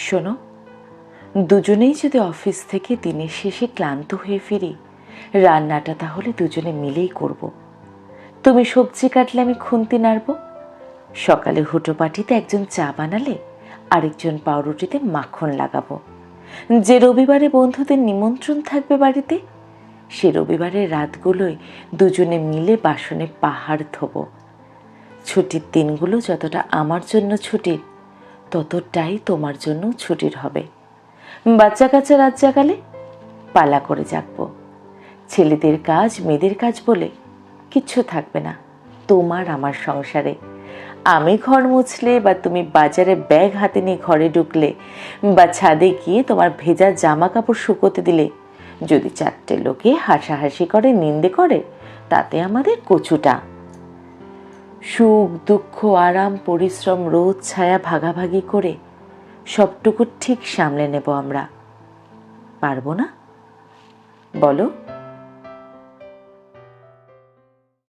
শোনো, দুজনেই যদি অফিস থেকে দিনের শেষে ক্লান্ত হয়ে ফিরি, রান্নাটা তাহলে দুজনে মিলেই করব। তুমি সবজি কাটলে আমি খুন্তি নাড়ব, সকালে হুটোপাটিতে একজন চা বানালে আরেকজন পাউরুটিতে মাখন লাগাবো। যে রবিবারে বন্ধুদের নিমন্ত্রণ থাকবে বাড়িতে, সে রবিবারের রাতগুলোয় দুজনে মিলে বাসনে পাহাড় ধোবো। ছুটির দিনগুলো যতটা আমার জন্য ছুটির, ততটাই তোমার জন্য ছুটির হবে। বাচ্চা কাচ্চা রাত জাগালে পালা করে জাগবো। ছেলেদের কাজ মেয়েদের কাজ বলে কিচ্ছু থাকবে না তোমার আমার সংসারে। আমি ঘর মুছলে বা তুমি বাজারে ব্যাগ হাতে নিয়ে ঘরে ঢুকলে বা ছাদে গিয়ে তোমার ভেজা জামা কাপড় শুকোতে দিলে, যদি 4টে লোকে হাসাহাসি করে নিন্দে করে, তাতে আমাদের কচুটা। সুখ দুঃখ আরাম পরিশ্রম রোদ ছায়া ভাগাভাগি করে সবটুকু ঠিক সামলে নেব আমরা। পারবো না? বলো।